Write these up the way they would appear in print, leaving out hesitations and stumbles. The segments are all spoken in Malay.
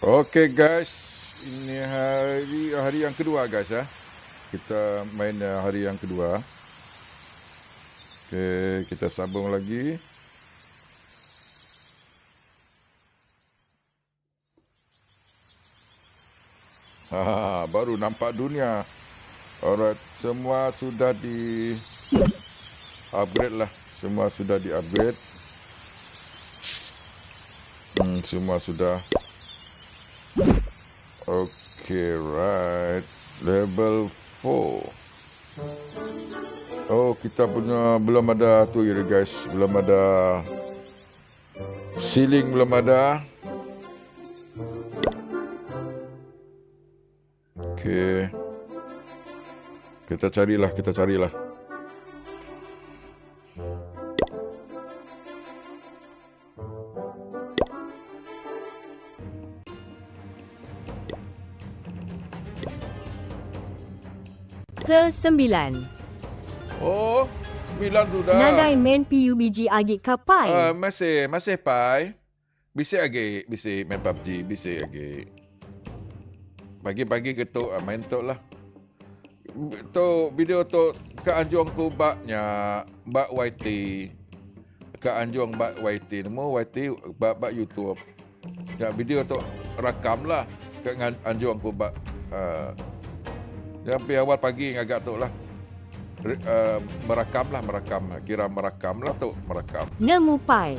Okey guys, ini hari yang kedua guys ya. Kita main hari yang kedua. Okey, kita sambung lagi. Baru nampak dunia. Alright, semua sudah di upgrade lah. Semua sudah di upgrade. Semua sudah. Okay, right. Level 4. Oh, kita punya belum ada tu ya guys. Belum ada ceiling, belum ada. Okay. Kita carilah. Ke-9. Oh, 9 sudah. Nadai main PUBG agik kapai. Masih pai. Bisik main PUBG, bisik lagi. Pagi-pagi ketuk main tok lah. Tu video tu ke anjung ku baknya bak YT. Ke anjung bak YT, nemu YT bak YouTube. Ya video tu rakam lah ke anjung ku bak yang awal pagi ngagak tu lah. Merakam. Kira merakam lah tu, merakam. Nemu pai.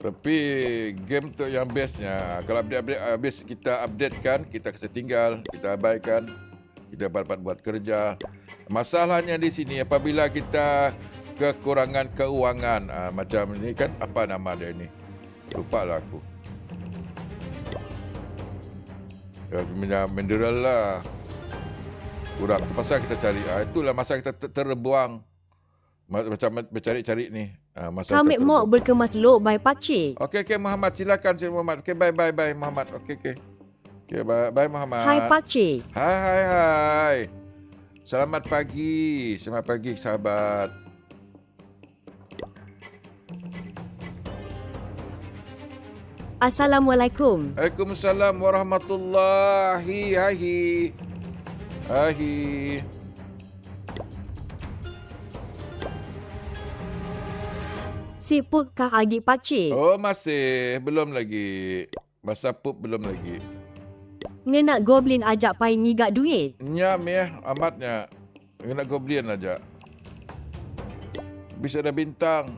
Tapi game tu yang bestnya, kalau habis kita update kan, kita kesetinggal, kita abaikan, kita dapat buat kerja. Masalahnya di sini apabila kita kekurangan keuangan, macam ini kan, apa nama dia ni? Lupa lah aku. Mineral lah. Kurang. Itu pasal kita cari. Itulah masa kita terbuang. Macam bercari-cari ni. Kami mau berkemas lo by pakcik. Okey Muhammad, silakan Muhammad. Okey bye Muhammad. Okey. Okey bye Muhammad. Hai pakcik. Hai. Selamat pagi sahabat. Assalamualaikum. Waalaikumsalam warahmatullahi. Hai. Siput kah agik pakcik? Oh masih, belum lagi. Masa pup belum lagi. Ngenak goblin ajak pai ngigak duit. Nyam ya, amatnya. Nak goblin aja. Bisa ada bintang.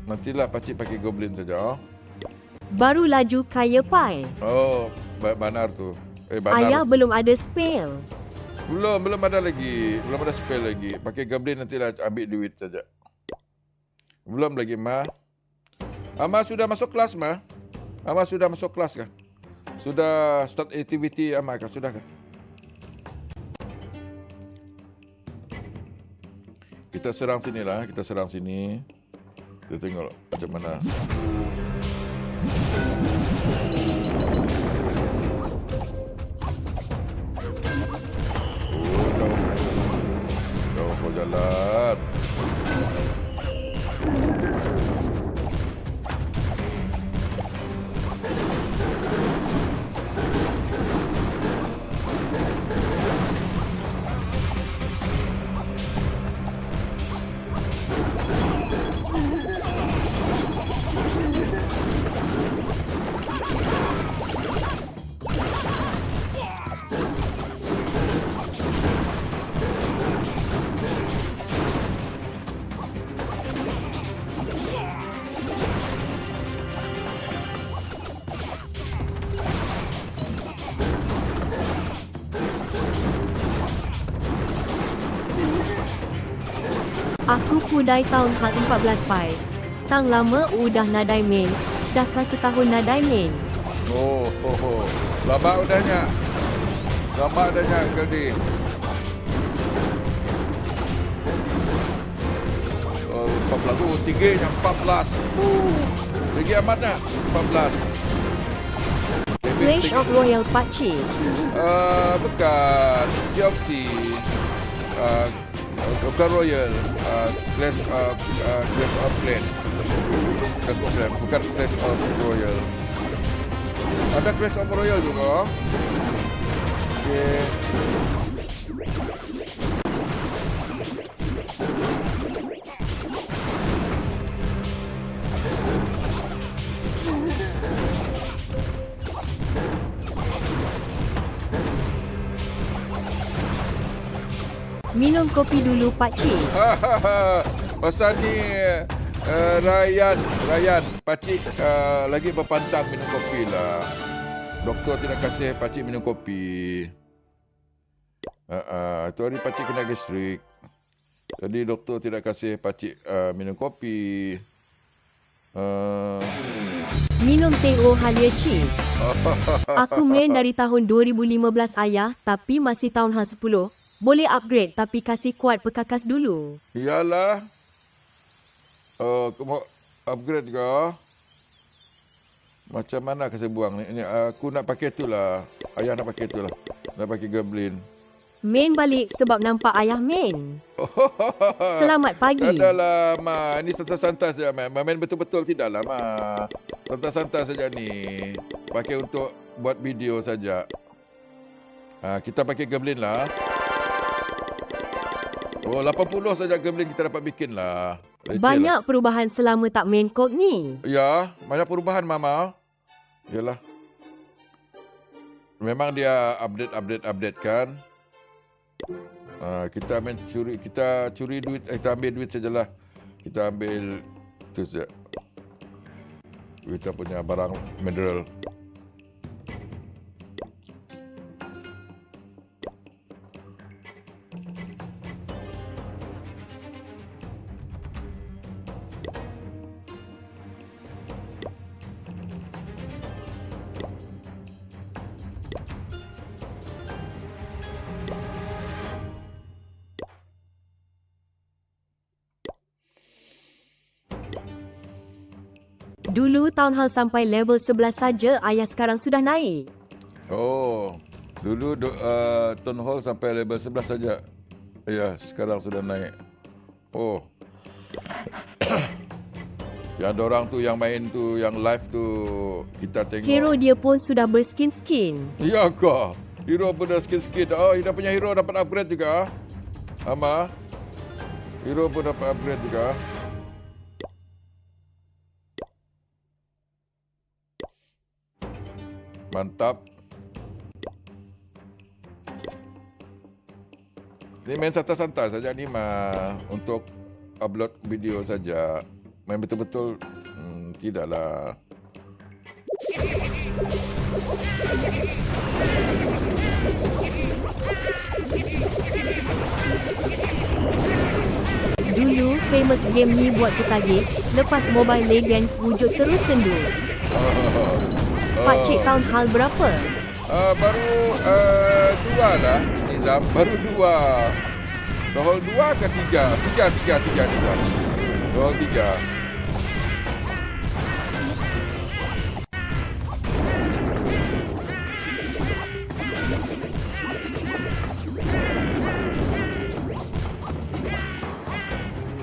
Nantilah pakcik pakai goblin saja. Baru laju kaya pai. Oh, banar tu. Banar. Ayah belum ada spell. Belum ada lagi. Belum ada spell lagi. Pakai goblin nantilah ambil duit saja. Belum lagi, Ma. Ma sudah masuk kelas, Ma? Ma sudah masuk kelas kah? Sudah start activity Ma kah? Sudah kah? Kita serang sini. Kita tengok macam mana. Jauh kau jalan. Aku pudai tahun 14 pai. Tang lama udah nadai main. Dah kan setahun nadai main. Oh. Lama udahnya Geldi. 14. Oh, tingginya 14. Tinggi amat nak? 14. Clash of Royal Pakcik. Bukan. Galaxy. Bukan Royal. Clash of Clan. Bukan Clash of Royal. Ada Clash of Royal juga. Okay. Minum kopi dulu Pakcik. Pasal ni Ryan, Pakcik lagi berpantang minum kopi lah. Doktor tidak kasih Pakcik minum kopi. Itu hari Pakcik kena gastrik. Jadi doktor tidak kasih Pakcik minum kopi. Minum teh oh halia cik. Aku main dari tahun 2015 ayah, tapi masih tahun 10. Boleh upgrade tapi kasih kuat perkakas dulu. Iyalah. Kau mau upgrade ke? Macam mana kasi buang ni? Aku nak pakai tu lah. Ayah nak pakai tu lah. Nak pakai Goblin. Main balik sebab nampak ayah main. Selamat pagi. Adalah, Ma. Ini santai-santai saja, Ma. Main betul-betul tidaklah, Ma. Santai-santai saja ni. Pakai untuk buat video saja. Kita pakai Goblin lah. Oh, 80 saja Goblin kita dapat bikin lah. Banyak perubahan selama tak main kod ni. Ya, banyak perubahan, Mama. Yalah. Memang dia update kan. Kita curi duit, kita ambil duit sajalah. Kita ambil tu saja. Kita punya barang mineral. Dulu Town Hall sampai level 11 saja, ayah sekarang sudah naik. Oh, dulu Town Hall sampai level 11 saja. Ya, sekarang sudah naik. Oh. Yang dorang tu yang main tu, yang live tu kita tengok. Hero dia pun sudah berskin-skin. Ya kah? Hero pun dah skin-skin. Oh, dia punya hero dapat upgrade juga. Ama. Hero pun dapat upgrade juga. Mantap. Ni main santai-santai saja ni mah, untuk upload video saja. Main betul-betul tidaklah. Dulu famous game ni buat ketagih, lepas Mobile Legend wujud terus sendu. Pakcik Town Hall berapa? Baru 2 lah, Nizam. Baru 2. Tohol 2 ke 3? 3 Nizam. Tohol 3.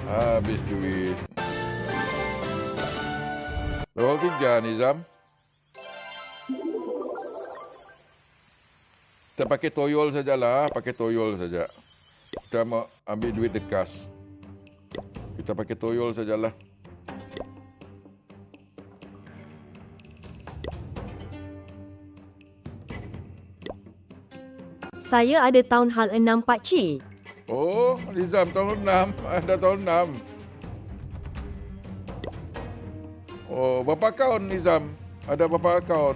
Habis duit. Tohol 3 Nizam. Kita pakai toyol sajalah, pakai toyol saja. Kita mau ambil duit dekas. Kita pakai toyol sajalah. Saya ada Town Hall 6 Pakcik. Oh, Nizam tahun 6. Ada tahun 6. Oh, berapa akaun Nizam? Ada berapa akaun?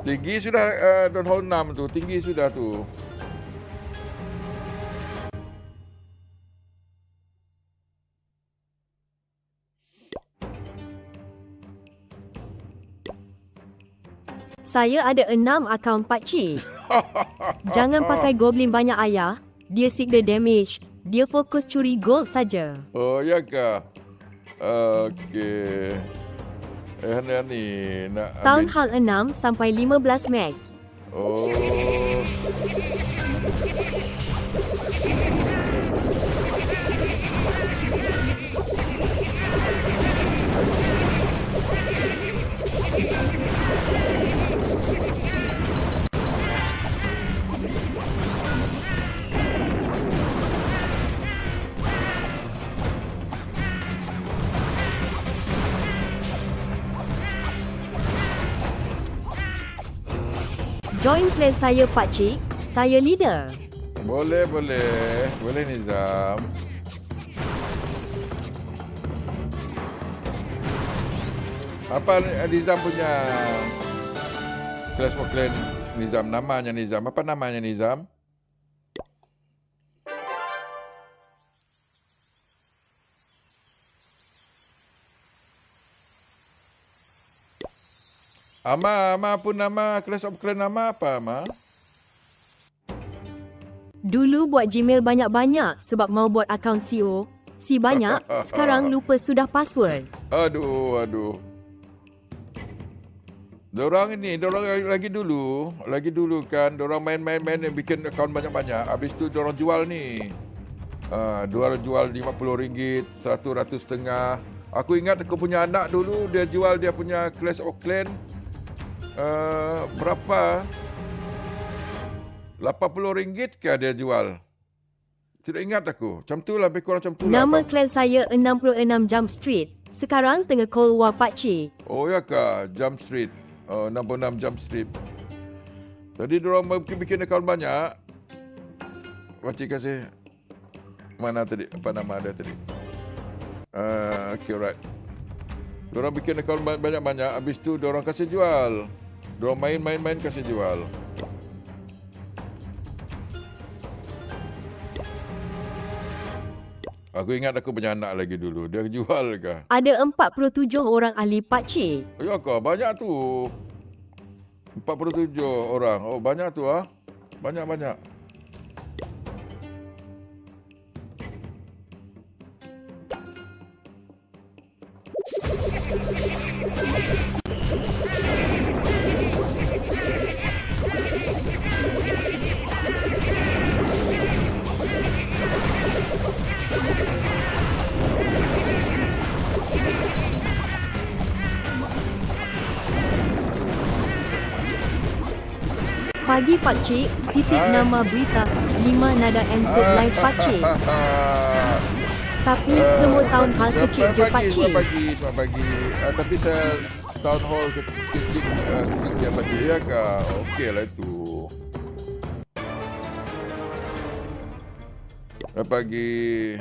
Tinggi sudah tahun 6 tu. Tinggi sudah tu. Saya ada 6 akaun Pakcik. Jangan pakai Goblin banyak ayah. Dia seek the damage. Dia fokus curi gold saja. Oh, ya ke? Okey. Ni nak Town ambil. Hall 6 sampai 15 max. Oh. Join plan saya pakcik, saya leader. Boleh. Boleh Nizam. Apa Nizam punya Clash of Clan Nizam? Namanya Nizam. Apa namanya Nizam? Ama apa nama Clash of Clan nama apa Ama? Dulu buat Gmail banyak-banyak sebab mau buat akaun CEO. Si banyak, sekarang lupa sudah password. Aduh. Dorang lagi dulu kan, dorang main bikin akaun banyak-banyak. Habis tu dorang jual ni. Jual RM50, RM100. Aku ingat aku punya anak dulu dia jual dia punya Clash of Clan berapa? RM80 ke dia jual. Tidak ingat aku. Macam tu lah, lebih kurang macam tu lah. Nama klan saya 66 Jump Street. Sekarang tengah Cold War pakcik. Oh ya kah? Jump Street. 66 Jump Street. Jadi diorang bikin akaun banyak. Pakcik kasih. Mana tadi? Apa nama dia tadi? Okay, right. Diorang bikin akaun banyak-banyak. Habis tu diorang kasih jual. Diorang main kasih jual. Aku ingat aku punya anak lagi dulu. Dia jual ke? Ada 47 orang ahli pakcik. Ya kah? Banyak tu. 47 orang. Oh, banyak tu ah. Banyak. Pagi pakcik, titik nama berita 5 nada episode live pakcik. Tapi semua town hall kecil je pakcik. Selamat pagi. Tapi saya town hall kecil pakcik ya kah? Okey lah itu. Selamat pagi.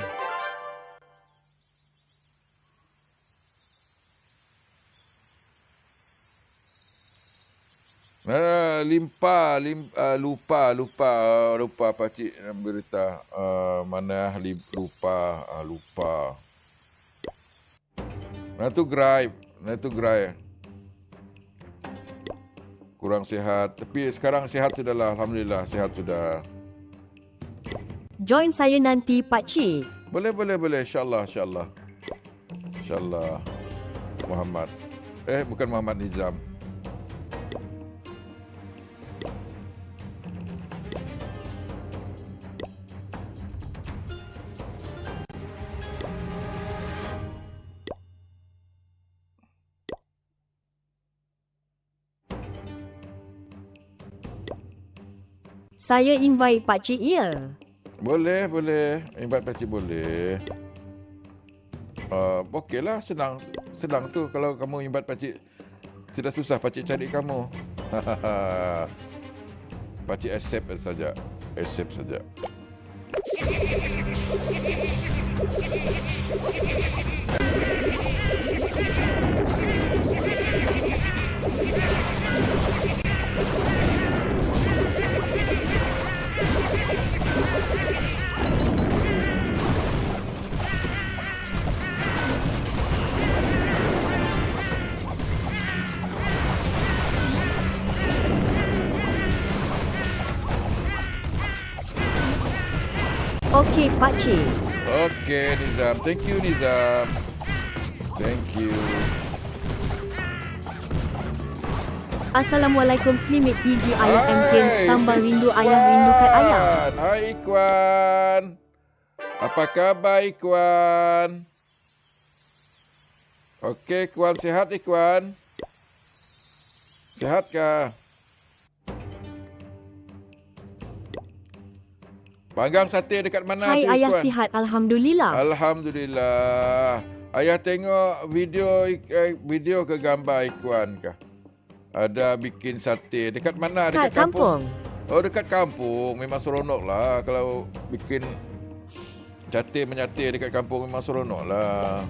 Lupa pakcik berita mana lupa. Nah tu gerai. Kurang sihat, tapi sekarang sihat sudah lah, alhamdulillah sihat sudah. Join saya nanti pakcik. Boleh insyaallah. Insyaallah. Muhammad. Bukan Muhammad Nizam. Saya invite pakcik ya. Boleh. Invite pakcik boleh. Okeylah, senang tu kalau kamu invite pakcik. Tidak susah pakcik cari kamu. Pakcik accept saja. Okey pakcik. Okey Nizam. Thank you Nizam. Thank you. Assalamualaikum Slimit PG Ayah MK Sambal rindu ayah rindukan ayah. Hai Ikwan. Apa khabar Ikwan? Okey Ikwan, sihat Ikwan? Sihat kah? Panggang sate dekat mana Hai tu ayah Ikwan? sihat alhamdulillah. Alhamdulillah. Ayah tengok video ke gambar Ikwan kah? Ada bikin sate. Dekat mana? Dekat Kat kampung. Oh, dekat kampung. Memang seronok lah. Kalau bikin sate menyate dekat kampung memang seronok lah.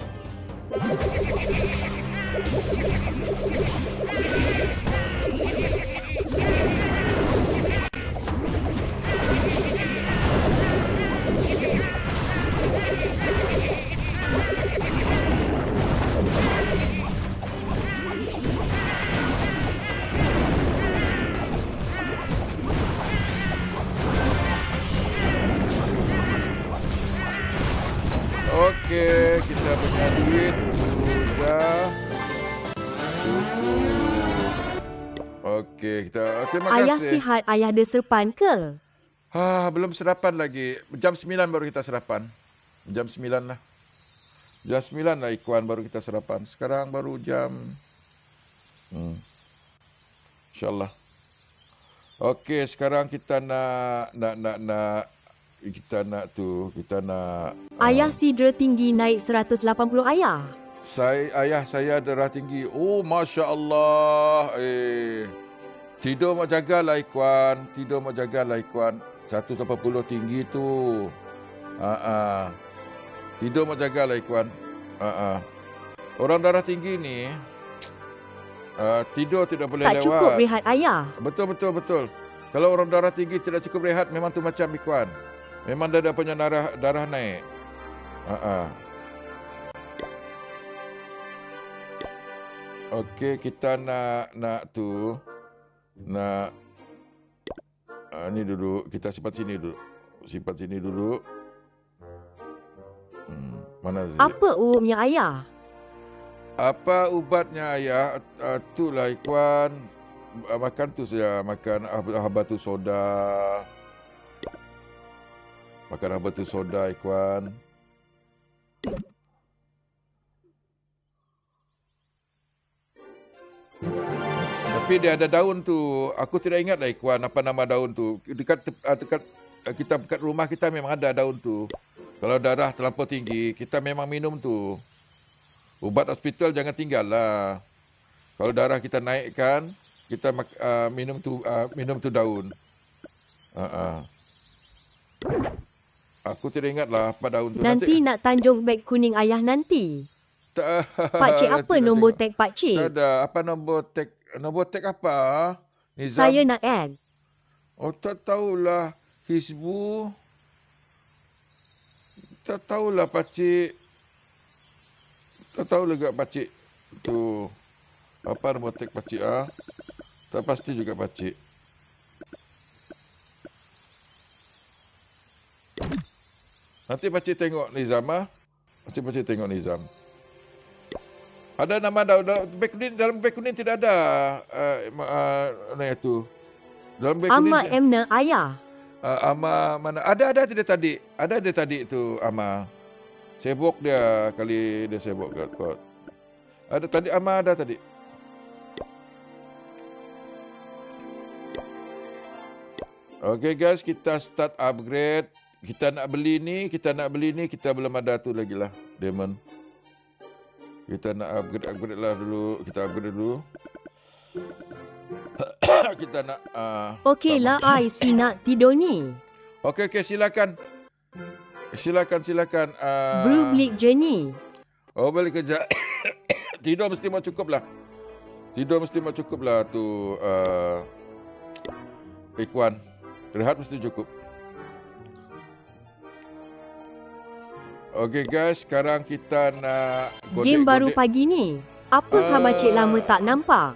Okey, kita punya duit sudah cukup. Okey, terima Ayah kasih. sihat ayah ada serpan ke? Belum sarapan lagi. Jam 9 baru kita sarapan. Jam 9 lah. Jam 9 lah Ikwan baru kita sarapan. Sekarang baru jam InsyaAllah. Okey, sekarang kita nak Ayah sidra tinggi naik 180 ayah. ayah saya darah tinggi. Oh, Masya Allah. Tidur mak jagalah Ikwan. 180 tinggi tu. Tidur mak jagalah Ikwan. Orang darah tinggi ni tidur tidak boleh Tak lewat. cukup rehat ayah. Betul. Kalau orang darah tinggi tidak cukup rehat, memang tu macam Ikwan. Memang dia punya darah naik. Okey, kita nak ni dulu. Kita simpan sini dulu. Mana dia? Apa uupnya ayah? Apa ubatnya ayah? Itulah Ikwan. Makan tu saja. Makan habatus soda. Makan habatus soda Ikwan. Tapi dia ada daun tu. Aku tidak ingat lah Ikwan apa nama daun tu. Dekat rumah kita memang ada daun tu. Kalau darah terlampau tinggi, kita memang minum tu. Ubat hospital jangan tinggal lah. Kalau darah kita naikkan, kita minum tu daun. Aku tidak ingat lah apa daun tu. Nanti nak tanjung beg kuning ayah nanti. Pakcik apa nombor tag pakcik? Tak ada. Apa nombor tag? Nombor tag apa? Nizam? Saya nak add. Oh, tak tahulah. Hizbu. Tak tahulah pakcik. Tak tahu juga pakcik. Tu. Apa nombor tag pakcik tak pasti juga pakcik. Nanti pakcik tengok Nizam Pakcik tengok Nizam. Ada nama dalam beg kuning tidak ada itu. Dalam beg kuning. Ama Emna ayah. Ama mana? Ada tadi. Ada tadi tu Ama. Sibuk dia kali dia sibuk kot. Ada tadi Ama ada tadi. Okay guys, kita start upgrade. Kita nak beli ni, kita belum ada tu lagi lah, Diamond. Kita nak upgrade lah dulu. Kita upgrade dulu. Kita nak... Okeylah, I si nak tidur ni. Okey, silakan. Silakan. Brew Bleak Journey. Oh, balik kerja. Tidur mesti mau cukup lah tu Ikwan. Rehat mesti cukup. Okey guys, sekarang kita nak Game baru pagi ni. Apakah makcik lama tak nampak?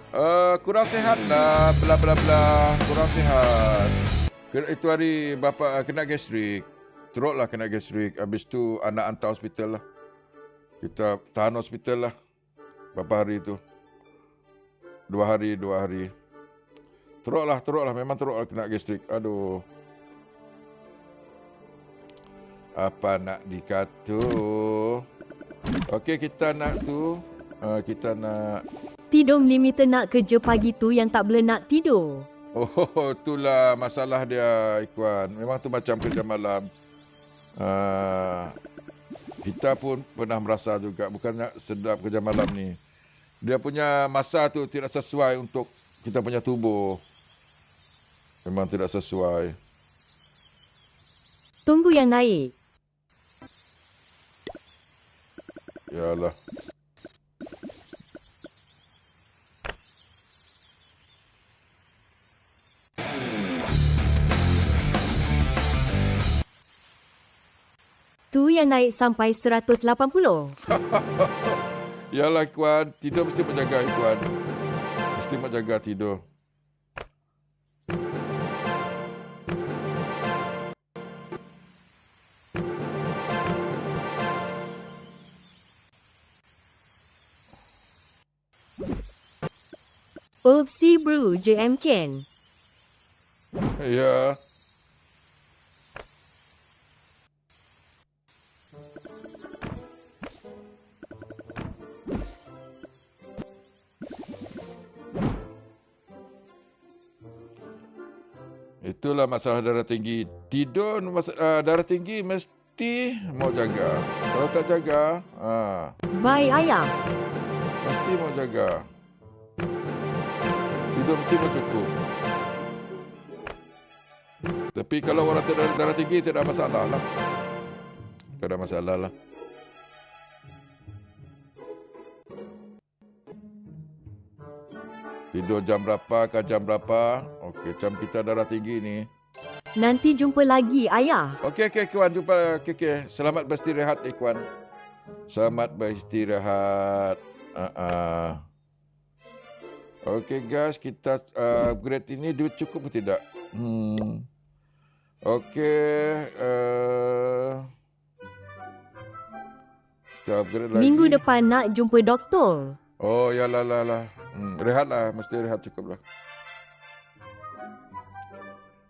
Kurang sihat lah, bla. Kurang sihat. Itu hari bapa kena gastrik. Teruk lah kena gastrik. Habis tu anak hantar hospital lah. Kita tahan hospital lah. Berapa hari tu? 2 hari. Teruk lah. Memang teruk lah kena gastrik. Aduh. Apa nak dikata? Okey, kita nak tu. Kita nak... Tidur limiter nak kerja pagi tu yang tak boleh nak tidur. Oh, itulah masalah dia, Ikhwan. Memang tu macam kerja malam. Kita pun pernah merasa juga. Bukannya sedap kerja malam ni. Dia punya masa tu tidak sesuai untuk kita punya tubuh. Memang tidak sesuai. Tunggu yang naik. Yalah. Tu yang naik sampai 180. Yalah, Ikhwan. Tidur mesti menjaga, Ikhwan. Mesti menjaga tidur. Opsi Brew JM Ken. Ya. Itulah masalah darah tinggi. Tidur darah tinggi mesti mau jaga. Kalau tak jaga, Bye ayah. mesti mau jaga. Tidur mesti mau cukup. Tapi kalau orang darah tinggi tidak ada masalah lah. Tak ada masalah lah. Tidur jam berapa ke jam berapa? Okey, macam kita darah tinggi ni. Nanti jumpa lagi ayah. Okey, Ikhwan. Jumpa. Okey. Selamat beristirahat, Ikhwan. Selamat beristirahat. Okey, guys. Kita upgrade ini. Duit cukup atau tidak? Okey. Kita upgrade lagi. Minggu depan nak jumpa doktor. Oh, ya lah. Rehatlah. Mesti rehat cukup lah.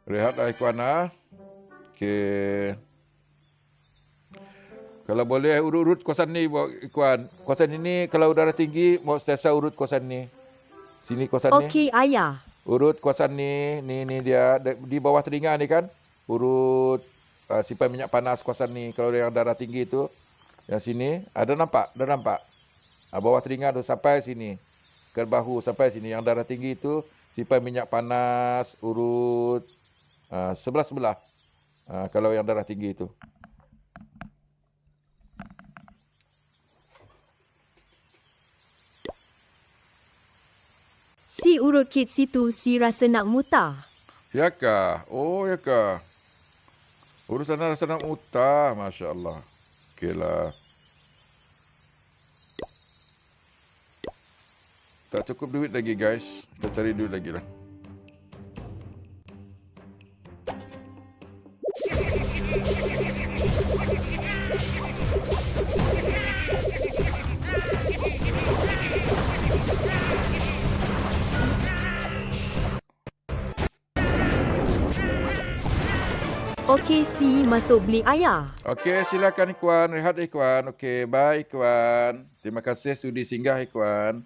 Rehatlah, Ikhwan. Okey. Kalau boleh urut-urut kawasan ni, Ikhwan. Kawasan ini kalau darah tinggi, mau sentiasa urut kawasan ni. Sini kawasan ni. Okey ayah. Urut kawasan ni. Ni dia. Di bawah telinga ni kan. Urut simpan minyak panas kawasan ni. Kalau yang darah tinggi tu. Yang sini. Ada nampak? Dah nampak? Bawah telinga tu sampai sini. Ke bahu sampai sini. Yang darah tinggi tu. Simpan minyak panas. Urut. Sebelah-sebelah. Kalau yang darah tinggi itu. Si urut kit situ si rasa nak mutah. Ya kah? Oh, ya kah? Urusan rasa nak mutah. Masya Allah. Okeylah. Tak cukup duit lagi, guys. Kita cari duit lagi lah. Okey si masuk beli ayah. Okey, silakan Ikhwan. Rehat, Ikhwan. Okey, bye, Ikhwan. Terima kasih sudi singgah, Ikhwan.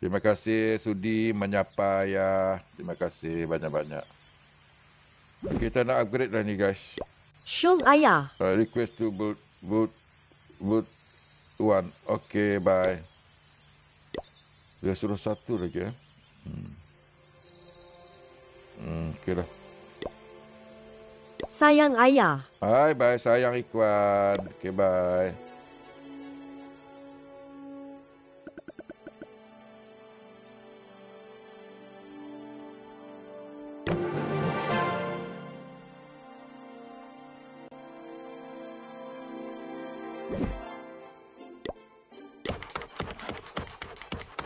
Terima kasih sudi menyapa ya. Terima kasih banyak-banyak. Kita nak upgrade dah ni, guys. Syong ayah. Request to boot one. Okey, bye. Dia suruh satu lagi ya. Okey dah. Sayang ayah. Bye, sayang Ikhwan. Okey, bye.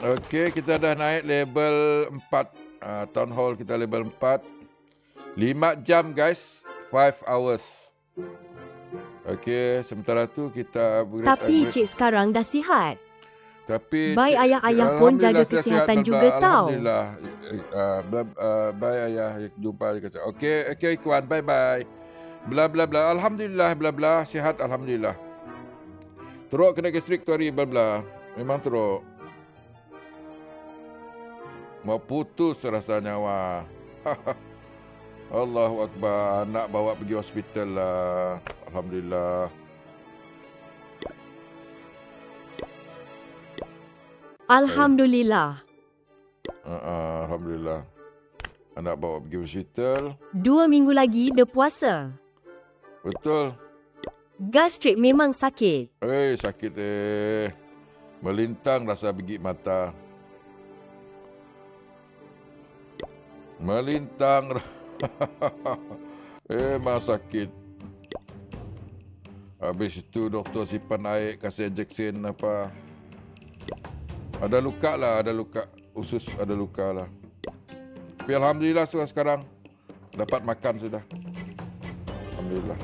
Okey, kita dah naik level 4. Town Hall kita level 4. 5 jam, guys. 5 hours. Okey, sementara tu kita Tapi cik sekarang dah sihat. Tapi Baik cik, ayah-ayah pun jaga Alhamdulillah saya sihat, kesihatan bla, bla. juga tau. Alhamdulillah. Bye ayah, jumpa. Okey Ikhwan, bye bye. Bla bla bla. Alhamdulillah, bla bla, sihat alhamdulillah. Teruk kena gastrik tu hari, bla bla. Memang teruk. Mau putus rasa nyawa. Allahu Akbar. Nak bawa pergi hospital lah. Alhamdulillah. Alhamdulillah. Alhamdulillah. Anak bawa pergi hospital. 2 minggu lagi dia puasa. Betul. Gastrik memang sakit. Sakit melintang rasa biji mata. Melintang. Memang sakit. Habis itu doktor simpan air, kasih injection apa. Ada luka lah, ada luka. Usus ada luka lah. Tapi alhamdulillah sekarang dapat makan sudah. Alhamdulillah.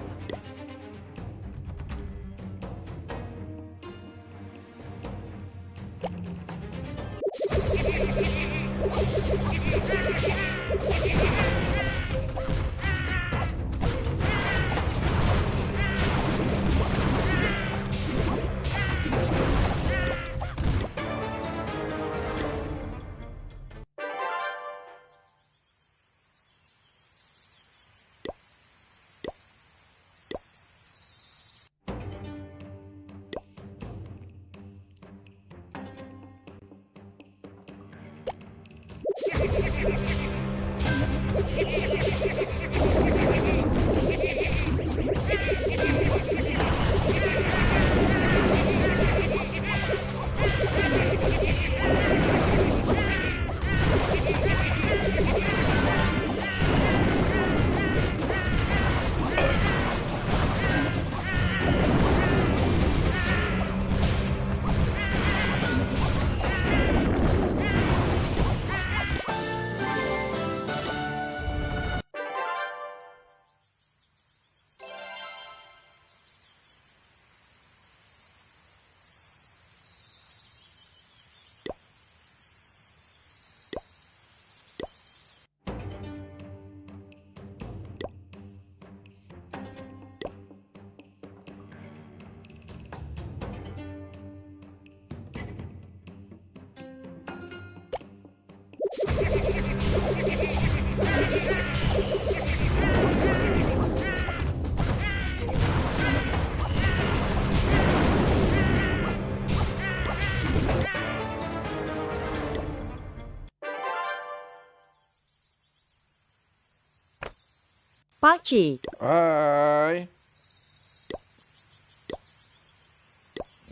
Pakcik, Hai.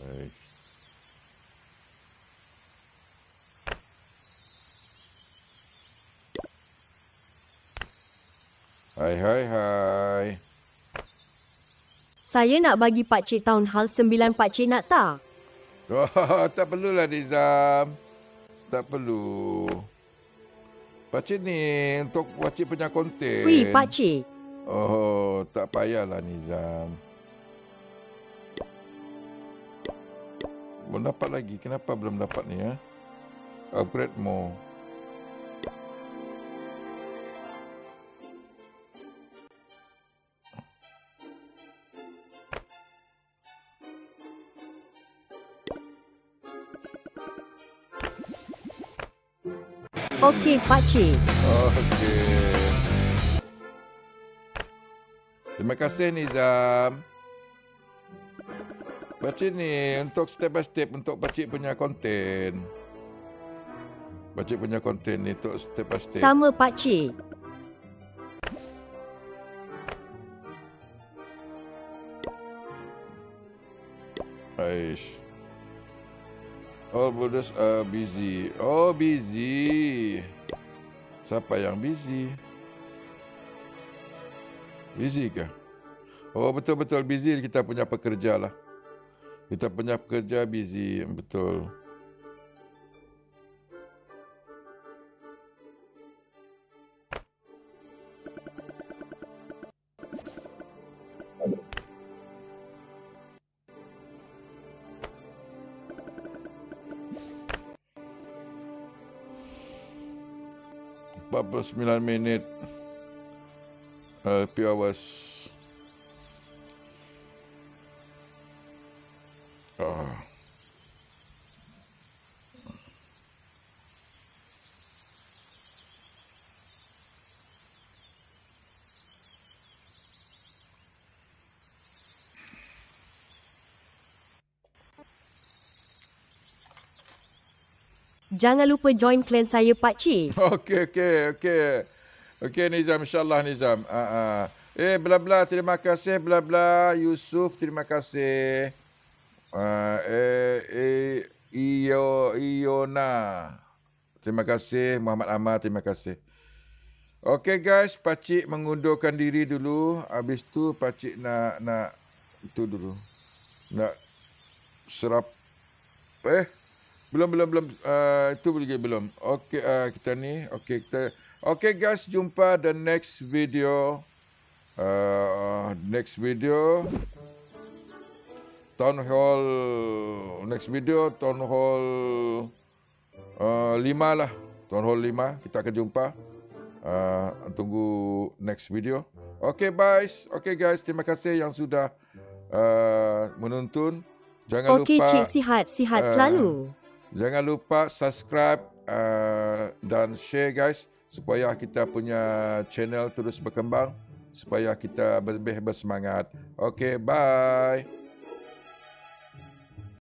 Hai. saya nak bagi pakcik Town Hall 9 pakcik nak tak? Oh, tak perlulah Nizam. Tak perlu. Pakcik ni untuk pakcik punya konten. Free pakcik. Oh, tak payahlah Nizam. Belum dapat lagi. Kenapa belum dapat ni ya? Upgrade more. Okey pakcik. Okey. Terima kasih Nizam. Pakcik ni untuk step by step untuk pakcik punya konten. Pakcik punya konten ni untuk step by step. Sama pakcik. Aish. All builders are busy. Oh, busy. Siapa yang busy? Busy ke? Oh, betul-betul busy kita punya pekerja lah. Kita punya pekerja busy, betul. 49 minit. Few hours. Ah. Jangan lupa join clan saya Pakcik. Okey Nizam, insyaAllah Nizam. Bla-bla, terima kasih. Bla-bla, Yusuf, terima kasih. Iona. Terima kasih. Muhammad Ahmad, terima kasih. Okey guys, Pakcik mengundurkan diri dulu. Habis tu Pakcik nak itu dulu. Nak serap. Belum. Itu lagi belum. Okey, kita ni. Okey guys, jumpa the next video. Town Hall. Next video, Town Hall 5 lah. Town Hall 5. Kita akan jumpa. Tunggu next video. Okey guys. Terima kasih yang sudah menonton. Jangan Okey lupa. Cik, sihat selalu. Jangan lupa subscribe dan share guys, supaya kita punya channel terus berkembang, supaya kita lebih bersemangat. Okey, bye.